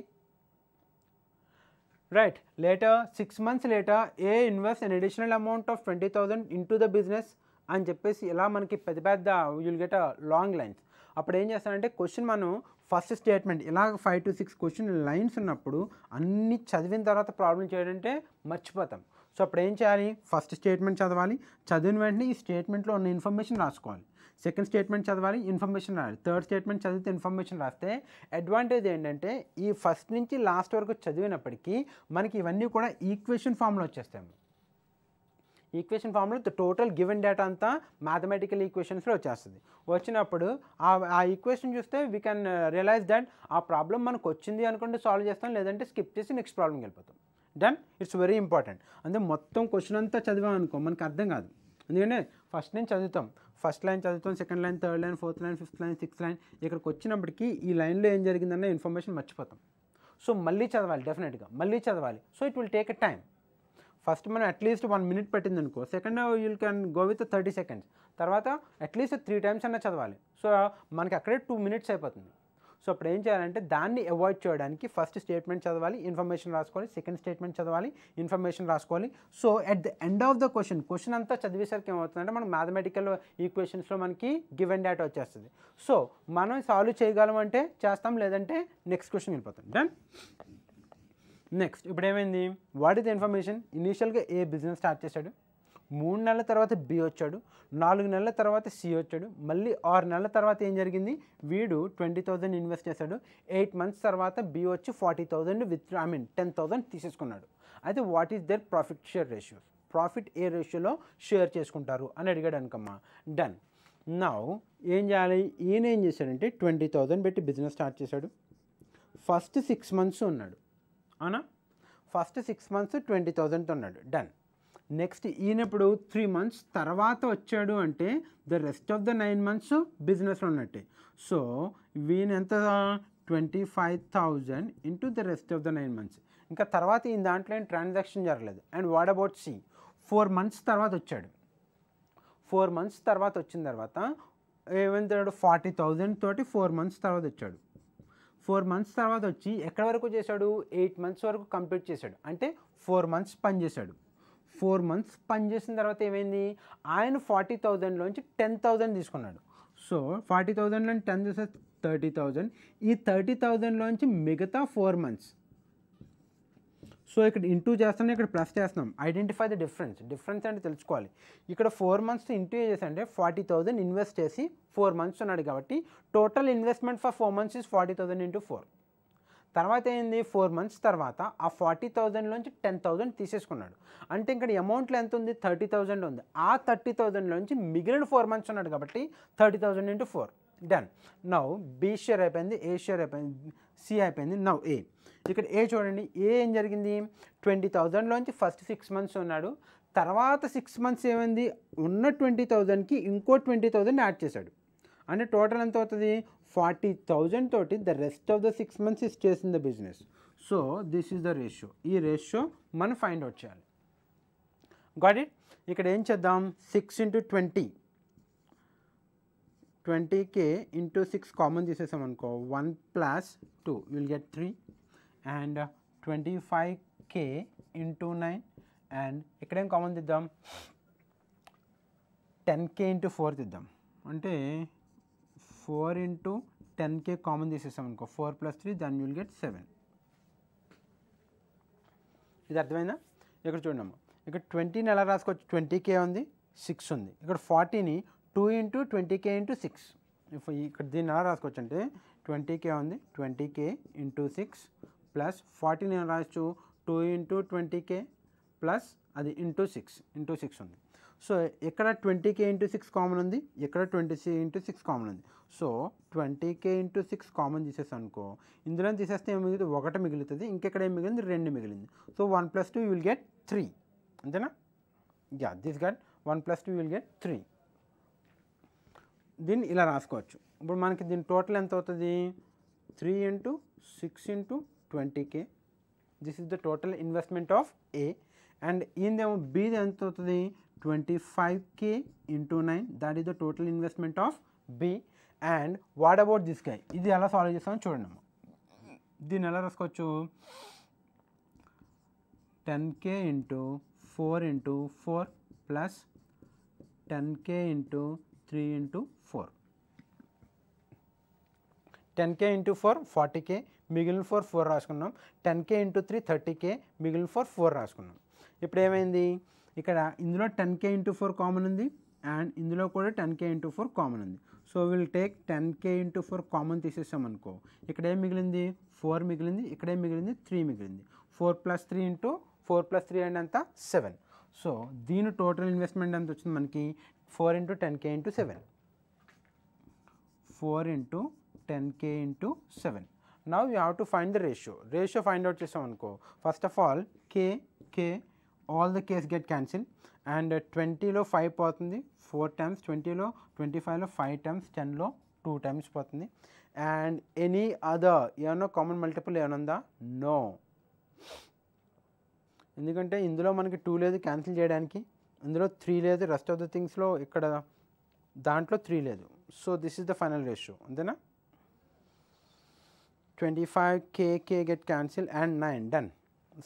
Speaker 1: right? Later 6 months later A invests an additional amount of 20,000 into the business అని చెప్పేసి ఇలా మనకి పెద్ద పెద్ద you'll get a long lines. అప్పుడు ఏం చేస్తానంటే question మనం ఫస్ట్ స్టేట్మెంట్ ఇలాగ 5 to 6 క్వశ్చన్ లైన్స్ ఉన్నప్పుడు అన్ని చదివిన తర్వాత ప్రాబ్లం చేయడంటే మర్చిపోతాం. సో అప్పుడు ఏం చేయాలి, ఫస్ట్ స్టేట్మెంట్ చదవాలి, చదివిన వెంటనే ఈ స్టేట్మెంట్లో ఉన్న ఇన్ఫర్మేషన్ రాసుకోవాలి. సెకండ్ స్టేట్మెంట్ చదవాలి, ఇన్ఫర్మేషన్ రాయాలి. థర్డ్ స్టేట్మెంట్ చదివితే ఇన్ఫర్మేషన్ రాస్తే అడ్వాంటేజ్ ఏంటంటే ఈ ఫస్ట్ నుంచి లాస్ట్ వరకు చదివినప్పటికీ మనకి ఇవన్నీ కూడా ఈక్వేషన్ ఫామ్లో వచ్చేస్తాయి. ఈక్వేషన్ ఫామ్లో టోటల్ గివెన్ డేటా అంతా మ్యాథమెటికల్ ఈక్వేషన్స్లో వచ్చేస్తుంది. వచ్చినప్పుడు ఆ ఈక్వేషన్ చూస్తే వీ కెన్ రియలైజ్ దట్ ఆ ప్రాబ్లం మనకు వచ్చింది అనుకుంటే సాల్వ్ చేస్తాం, లేదంటే స్కిప్ చేసి నెక్స్ట్ ప్రాబ్లంకి వెళ్ళిపోతాం. డన్. It's very important. అంటే మొత్తం క్వశ్చన్ అంతా చదివాం అనుకో మనకు అర్థం కాదు. ఎందుకంటే ఫస్ట్ నుంచి చదువుతాం, ఫస్ట్ లైన్ చదువుతాం, second line, third line, fourth line, fifth line, sixth line, ఇక్కడికి వచ్చినప్పటికీ ఈ లైన్లో ఏం జరిగిందన్న ఇన్ఫర్మేషన్ మర్చిపోతాం. సో మళ్ళీ చదవాలి, డెఫినెట్గా మళ్ళీ చదవాలి. So it will take a time. First మనం అట్లీస్ట్ 1 minute పట్టింది అనుకో, second you can go with 30 seconds, తర్వాత అట్లీస్ట్ 3 times అన్న చదవాలి. సో మనకి అక్కడే 2 minutes అయిపోతుంది. సో అప్పుడు ఏం చేయాలంటే దాన్ని అవాయిడ్ చేయడానికి ఫస్ట్ స్టేట్మెంట్ చదవాలి, ఇన్ఫర్మేషన్ రాసుకోవాలి, సెకండ్ స్టేట్మెంట్ చదవాలి, ఇన్ఫర్మేషన్ రాసుకోవాలి. So at the end of the question అంతా చదివేసరికి ఏమవుతుందంటే మనకు మ్యాథమెటికల్ ఈక్వేషన్స్లో మనకి గివెన్ డేటా వచ్చేస్తుంది. సో మనం సాల్వ్ చేయగలం అంటే చేస్తాం, లేదంటే నెక్స్ట్ క్వశ్చన్ వెళ్ళిపోతాం. డన్. నెక్స్ట్ ఇప్పుడు ఏమైంది, వాట్ ఇస్ ద ఇన్ఫర్మేషన్, ఇనీషియల్గా ఏ బిజినెస్ స్టార్ట్ చేశాడు, 3 నెలల తర్వాత బి వచ్చాడు, 4 నెలల తర్వాత సి వచ్చాడు, మళ్ళీ 6 నెలల తర్వాత ఏం జరిగింది, వీడు 20,000 ఇన్వెస్ట్ చేశాడు, 8 months తర్వాత బి వచ్చి 40,000 10,000 తీసేసుకున్నాడు. అయితే what is there profit share ratios, profit ఏ రేషియోలో షేర్ చేసుకుంటారు అని అడిగాడు అనుకమ్మా. డన్. నౌ ఏం చేయాలి, ఈయన ఏం చేశాడంటే 20,000 పెట్టి బిజినెస్ స్టార్ట్ చేశాడు. ఫస్ట్ 6 months ఉన్నాడు, అవునా? ఫస్ట్ 6 months 20,000తో ఉన్నాడు, డన్. నెక్స్ట్ ఈయన ఇప్పుడు 3 months తర్వాత వచ్చాడు అంటే the rest of the 9 months బిజినెస్లో ఉన్నట్టే. సో వీని ఎంత, 25,000 into the rest of the 9 months. ఇంకా తర్వాత ఈయన దాంట్లో ఏం ట్రాన్సాక్షన్ జరగలేదు. And what about C, 4 months తర్వాత వచ్చాడు. 4 months తర్వాత వచ్చిన తర్వాత ఏమంటాడు, 40,000 తోటి 4 months తర్వాత వచ్చాడు. 4 months తర్వాత వచ్చి ఎక్కడి వరకు చేశాడు, 8 months వరకు కంప్లీట్ చేశాడు. అంటే 4 months పని చేశాడు. 4 months పని చేసిన తర్వాత ఏమైంది, ఆయన 40,000లోంచి 10,000 తీసుకున్నాడు. సో 40,000లో 10 చేస్తే 30,000. ఈ 30,000లోంచి మిగతా 4 months. సో ఇక్కడ ఇంటూ చేస్తున్నాం, ఇక్కడ ప్లస్ చేస్తున్నాం. ఐడెంటిఫై ద డిఫరెన్స్ అంటే తెలుసుకోవాలి. ఇక్కడ 4 months ఇంటూ చేసంటే 40,000 ఇన్వెస్ట్ చేసి 4 months ఉన్నాడు కాబట్టి total investment for 4 months is 40,000 into 4. తర్వాత ఏంది, 4 months తర్వాత ఆ 40,000లోంచి 10,000 తీసేసుకున్నాడు. అంటే ఇక్కడ అమౌంట్లో ఎంత ఉంది, 30,000 ఉంది. ఆ 30,000లోంచి మిగిలిన 4 months ఉన్నాడు కాబట్టి 30,000 into 4, done. Now B share అయిపోయింది, ఏ షేర్ అయిపోయింది, సి అయిపోయింది. నౌ ఏ, ఇక్కడ ఏ చూడండి, ఏ ఏం జరిగింది, 20,000లోంచి ఫస్ట్ 6 months ఉన్నాడు. తర్వాత 6 months ఏమైంది, ఉన్న 20,000కి ఇంకో 20,000 యాడ్ చేశాడు. అంటే టోటల్ ఎంత అవుతుంది, 40,000 తోటి the rest of the 6 months is చేసిన the business. So this is the ratio. ఈ రేషియో మనం ఫైండ్ అవుట్ చేయాలి. Got it. ఇక్కడ ఏం చేద్దాం, 6 into 20, 20K into 6 కామన్ తీసేసాం అనుకో, 1 + 2 will get 3. And 25K into 9, and ఇక్కడేం కామన్ తీద్దాం, 10K into 4 తీద్దాం. అంటే 4 into 10K కామన్ తీసేసాం అనుకో, 4 + 3 దాన్ని విల్ గెట్ 7. ఇది అర్థమైందా? ఇక్కడ చూడమ్మా, ఇక్కడ 20ని ఎలా రాసుకోవచ్చు, 20K ఉంది, 6 ఉంది. ఇక్కడ 40ని 2 into 20K into 6. ఇక్కడ దీన్ని ఎలా రాసుకోవచ్చు అంటే 20K ఉంది, 20K into 6 ప్లస్ 40ని ఎలా రాయొచ్చు, 2 into 20K ప్లస్ అది ఇంటూ 6 ఉంది. సో ఇక్కడ 20K into 6 కామన్ ఉంది, ఇక్కడ 20K into 6 కామన్ ఉంది. సో 20K into 6 కామన్ తీసేస్తాను అనుకో, ఇందులో తీసేస్తే ఏం మిగులుతుంది, 1 మిగులుతుంది. ఇంకెక్కడ ఏం మిగిలింది, 2 మిగిలింది. సో 1 + 2 యూ విల్ గెట్ 3, అంతేనా? Yeah, this got 1 + 2 will get 3. దీన్ని ఇలా రాసుకోవచ్చు. ఇప్పుడు మనకి దీని టోటల్ ఎంత అవుతుంది, 3 into 6 into 20K. This is the total investment of A. And ఈయనదేమో బీది ఎంత అవుతుంది, 25K into 9, that is the total investment of B. And what about this guy, ఇది ఎలా సాల్వ్ చేస్తామో చూడండి అమ్మ. దీన్ని ఎలా రాసుకోవచ్చు, 10K into 4 into 4 plus 10K into 3 into 4. 10K into 4 40K, మిగిలిన 4 రాసుకున్నాం. 10K into 3 30K, మిగిలిన 4 రాసుకున్నాం. ఇప్పుడు ఏమైంది, ఇక్కడ ఇందులో 10K into 4 కామన్ ఉంది, అండ్ ఇందులో కూడా 10K into 4 కామన్ ఉంది. So will take 10K into 4 common తీసేసాం అనుకో, ఇక్కడ ఏం మిగిలింది, 4 మిగిలింది, ఇక్కడ ఏం మిగిలింది, 3 మిగిలింది. 4 + 3 into 4 + 3 అంటే ఎంత, 7. సో దీని టోటల్ ఇన్వెస్ట్మెంట్ ఎంత వచ్చింది మనకి, 4 into 10K into 7. 4 into 10K into 7. Now you have to find the ratio. Ratio find out చేసాం అనుకో, first of all K, all the K's get cancelled. And 20లో 5 పోతుంది 4 times, 20లో 25లో 5 times, 10లో 2 times పోతుంది. అండ్ ఎనీ అదర్ ఏమన్నా common multiple ఏమైనా ఉందా, నో. ఎందుకంటే ఇందులో మనకి 2 లేదు క్యాన్సిల్ చేయడానికి, ఇందులో 3 లేదు, రెస్ట్ ఆఫ్ ద థింగ్స్లో ఇక్కడ దాంట్లో 3 లేదు. So this is the final ratio, అంతేనా? 25K get cancelled and 9, done.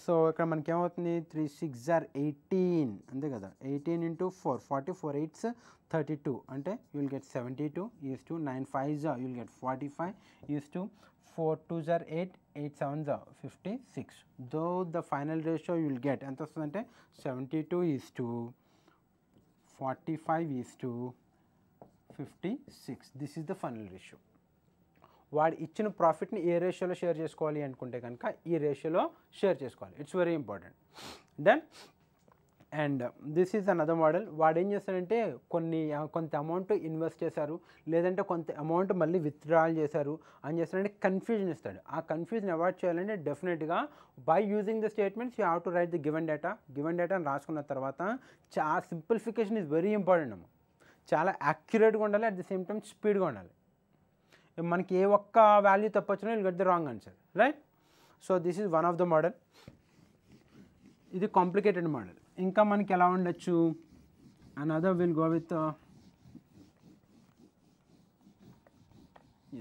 Speaker 1: So ఇక్కడ మనకి ఏమవుతుంది, 3 × 6 = 18, అంతే కదా. 18 into 4 40, 4 8s 32, అంటే you will get 72 is to 9 5s you will get 45 is to 4 2s = 8, 8 7s 56. Though the final ratio you will get ఎంత వస్తుందంటే 72 is to 45 is to 56. This is the final ratio. వాడు ఇచ్చిన ప్రాఫిట్ని ఏ రేషియోలో share చేసుకోవాలి అనుకుంటే కనుక ఈ రేషియోలో షేర్ చేసుకోవాలి. It's very important. Then and this is another model. వాడు ఏం చేస్తాడంటే కొంత అమౌంట్ ఇన్వెస్ట్ చేశారు, లేదంటే కొంత అమౌంట్ మళ్ళీ విత్డ్రాల్ చేశారు అని చేస్తాడంటే కన్ఫ్యూజన్ ఇస్తాడు. ఆ కన్ఫ్యూజన్ అవాయిడ్ చేయాలంటే డెఫినెట్గా by using the statements you have to right the given data అని రాసుకున్న తర్వాత సింప్లిఫికేషన్ ఈజ్ వెరీ ఇంపార్టెంట్ అమ్మ. చాలా యాక్యురేట్గా ఉండాలి, అట్ ది సేమ్ టైం స్పీడ్గా ఉండాలి. మనకి ఏ ఒక్క వాల్యూ తప్పొచ్చినా will get the wrong answer, right? So this is one of the model. ఇది కాంప్లికేటెడ్ మోడల్. ఇంకా మనకి ఎలా ఉండొచ్చు, another will go with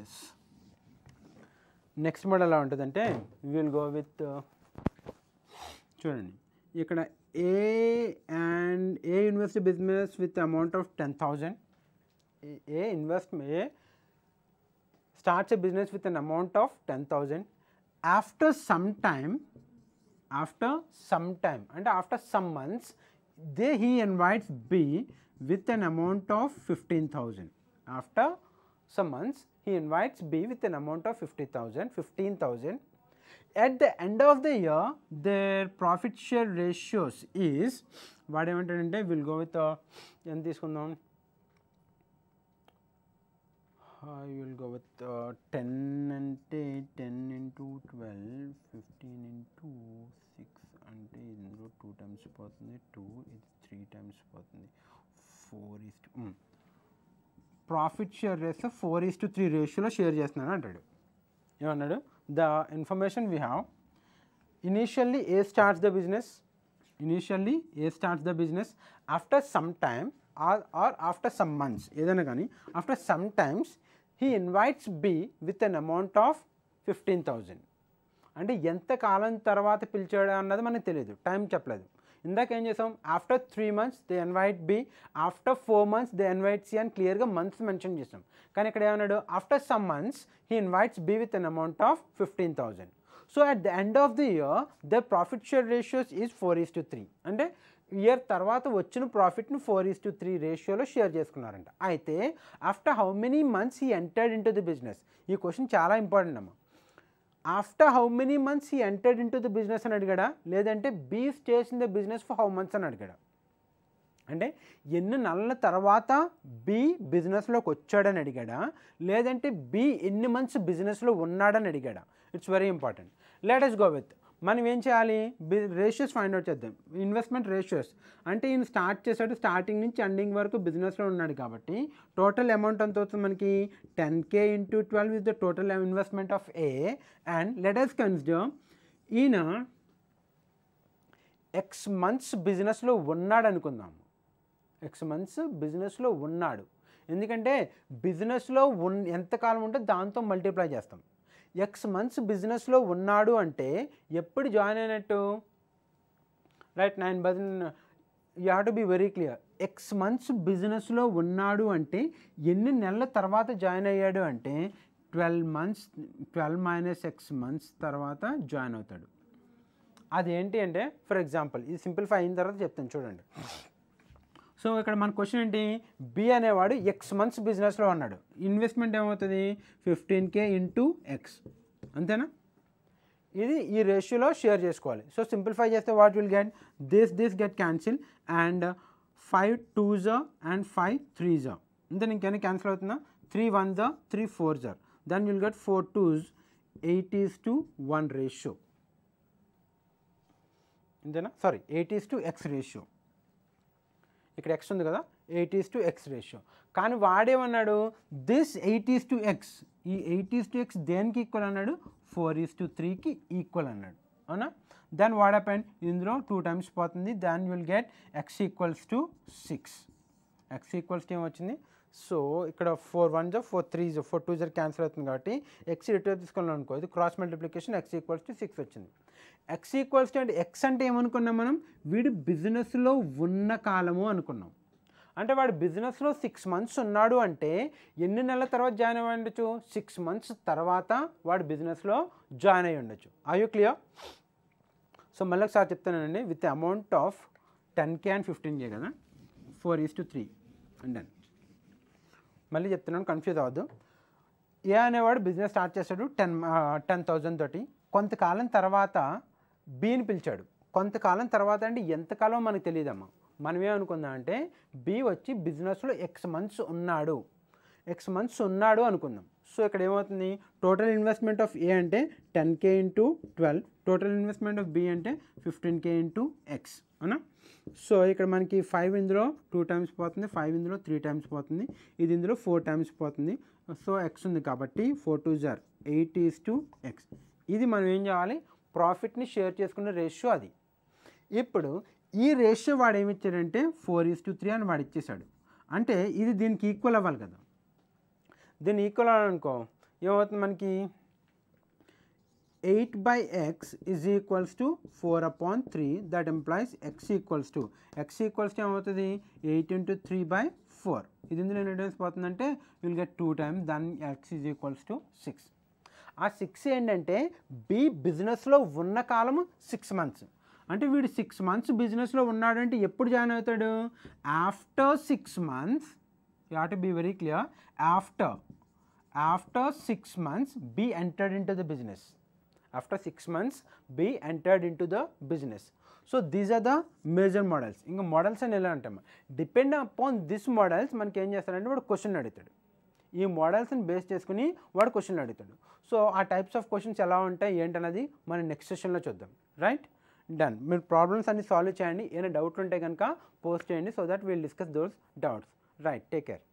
Speaker 1: as next model ఎలా ఉంటుందంటే విల్ గో విత్ చూడండి ఇక్కడ A invest business with amount of 10,000. A starts a business with an amount of 10,000. After some time and after some months he invites B with an amount of 15,000. After some months he invites B with an amount of 15,000. At the end of the year their profit share ratios is what I want to will go with ఎంత తీసుకుందాం, you will go with 10 అంటే 10 into 12 15 into 6 అంటే ఇందులో 2 times పోతుంది, 2 ఇది 3 times పోతుంది, 4:1. Profit share ratio 4:3 రేషియోలో share చేస్తున్నాను అంటాడు. ఏమన్నాడు, the information we have initially A starts the business after some time or after some months ఏదైనా కానీ after some times he invites B with an amount of 15,000. అంటే ఎంత కాలం తర్వాత పిలిచాడు అన్నది మనకు తెలియదు, టైం చెప్పలేదు. ఇందాక ఏం చేసాం, after 3 months they invite B, after 4 months they invite C అని క్లియర్గా మంత్స్ మెన్షన్ చేసాం. కానీ ఇక్కడ ఏమన్నాడు, after some months he invites B with an amount of 15,000. So at the end of the year the profit share ratios is 4:3. అంటే year తర్వాత వచ్చిన ప్రాఫిట్ను 4:3 రేషియోలో షేర్ చేసుకున్నారంట. అయితే after how many months he entered in to the business, ఈ question చాలా important అమ్మ. After how many months he entered in to the business అని అడిగాడా, లేదంటే B stays in the business for how months అని అడిగాడా. అంటే ఎన్ని నెలల తర్వాత బి బిజినెస్లోకి వచ్చాడని అడిగాడా, లేదంటే బి ఎన్ని మంత్స్ బిజినెస్లో ఉన్నాడని అడిగాడా. It's very important. Let us go with, మనం ఏం చేయాలి, రేషియోస్ ఫైండ్ అవుట్ చేద్దాం. ఇన్వెస్ట్మెంట్ రేషియోస్ అంటే ఈయన స్టార్ట్ చేశాడు, స్టార్టింగ్ నుంచి ఎండింగ్ వరకు బిజినెస్లో ఉన్నాడు కాబట్టి టోటల్ అమౌంట్ ఎంత అవుతుంది మనకి, 10K into 12 is the total investment of A. And let us consider ఈయన X months బిజినెస్లో ఉన్నాడు అనుకుందాము. X months బిజినెస్లో ఉన్నాడు, ఎందుకంటే బిజినెస్లో ఎంతకాలం ఉంటే దాంతో మల్టిప్లై చేస్తాం. X months బిజినెస్లో ఉన్నాడు అంటే ఎప్పుడు జాయిన్ అయినట్టు, right? 9 you have to be very clear. X months బిజినెస్లో ఉన్నాడు అంటే ఎన్ని నెలల తర్వాత జాయిన్ అయ్యాడు అంటే 12 minus X months తర్వాత జాయిన్ అవుతాడు. అదేంటి అంటే ఫర్ ఎగ్జాంపుల్ ఇది సింప్లిఫై అయిన తర్వాత చెప్తాను చూడండి. సో ఇక్కడ మన క్వశ్చన్ ఏంటి, బి అనేవాడు X months బిజినెస్లో ఉన్నాడు, ఇన్వెస్ట్మెంట్ ఏమవుతుంది 15K into X, అంతేనా? ఇది ఈ రేషియోలో షేర్ చేసుకోవాలి. సో సింప్లిఫై చేస్తే what will get, this get cancel and 5 2s and 5 3s, అంతే. ఇంకేమైనా క్యాన్సిల్ అవుతుందా, 3 1s 3 4s, then will get 4 2s 8:1 ratio, అంతేనా? Sorry 8:X ratio. ఇక్కడ X ఉంది కదా, 8:X రేషియో. కానీ వాడేమన్నాడు, దిస్ 8:X, ఈ 8:X దేనికి ఈక్వల్ అన్నాడు, 4:3కి ఈక్వల్ అన్నాడు, అవునా? దెన్ వాట్ హ్యాపెండ్, ఇందులో 2 times పోతుంది, then will get X equals to 6. X equals to ఏమొచ్చింది, సో ఇక్కడ 4 1s 4 3s 4 2s క్యాన్సిల్ అవుతుంది కాబట్టి X రిటర్న్ తీసుకోవాలి అనుకో, ఇది cross multiplication, X equals to 6 వచ్చింది. X ఈక్వల్స్ టు అంటే X అంటే ఏమనుకున్నాం మనం, వీడు బిజినెస్లో ఉన్న కాలము అనుకున్నాం. అంటే వాడు బిజినెస్లో 6 months ఉన్నాడు అంటే ఎన్ని నెలల తర్వాత జాయిన్ అయ్యి ఉండొచ్చు, 6 months తర్వాత వాడు బిజినెస్లో జాయిన్ అయ్యి ఉండొచ్చు. Are you clear? సో మళ్ళీ ఒకసారి చెప్తానండి, with amount of 10K and 15K కదా, 4:3 అండ్ దెన్ మళ్ళీ చెప్తున్నాను, కన్ఫ్యూజ్ అవ్వద్దు. ఏ అనేవాడు బిజినెస్ స్టార్ట్ చేశాడు 10,000 తోటి, కొంతకాలం తర్వాత బీని పిలిచాడు, కొంతకాలం తర్వాత అంటే ఎంతకాలం మనకు తెలియదమ్మా. మనం ఏమనుకుందాం అంటే బి వచ్చి బిజినెస్లో ఎక్స్ మంత్స్ ఉన్నాడు అనుకుందాం. సో ఇక్కడ ఏమవుతుంది, టోటల్ ఇన్వెస్ట్మెంట్ ఆఫ్ ఏ అంటే 10K into 12, total investment of B అంటే 15K ఇంటూ ఎక్స్ అవునా. సో ఇక్కడ మనకి 5 ఇందులో 2 టైమ్స్ పోతుంది, 5 ఇందులో 3 టైమ్స్ పోతుంది, ఇది ఇందులో 4 టైమ్స్ పోతుంది. సో ఎక్స్ ఉంది కాబట్టి 4 2 జార్ 8:x. ఇది మనం ఏం చేయాలి, ప్రాఫిట్ని షేర్ చేసుకునే రేషియో అది. ఇప్పుడు ఈ రేషియో వాడు ఏమి ఇచ్చాడంటే 4:3 అని వాడు ఇచ్చేసాడు. అంటే ఇది దీనికి ఈక్వల్ అవ్వాలి కదా. దీన్ని ఈక్వల్ అవ్వాలనుకో ఏమవుతుంది మనకి, 8/x is equals to 4/3. That implies x equals to ఏమవుతుంది 8 into 3/4. ఇది ఇందులో ఎన్ని టైమ్స్ పోతుందంటే విల్ గెట్ 2 times, దాని x is equals to 6. ఆ 6 ఏంటంటే బి బిజినెస్లో ఉన్న కాలము 6 months. అంటే వీడు 6 months బిజినెస్లో ఉన్నాడంటే ఎప్పుడు జాయిన్ అవుతాడు, after 6 months. You have to be very clear. After 6 months B entered in to the business. After 6 months, B entered into the business. So these are the major models. ఇంకా models అని ఎలా అంటాము, depend upon this models మనకి ఏం చేస్తాడంటే వాడు question అడుగుతాడు. ఈ మోడల్స్ని బేస్ చేసుకుని వాడు క్వశ్చన్లు అడుగుతాడు. సో ఆ టైప్స్ ఆఫ్ క్వశ్చన్స్ ఎలా ఉంటాయి ఏంటన్నది మనం నెక్స్ట్ సెషన్లో చూద్దాం. Right, done. మీరు ప్రాబ్లమ్స్ అన్ని సాల్వ్ చేయండి. ఏమైనా డౌట్లు ఉంటే కనుక పోస్ట్ చేయండి, so that will discuss those doubts. Right, take care.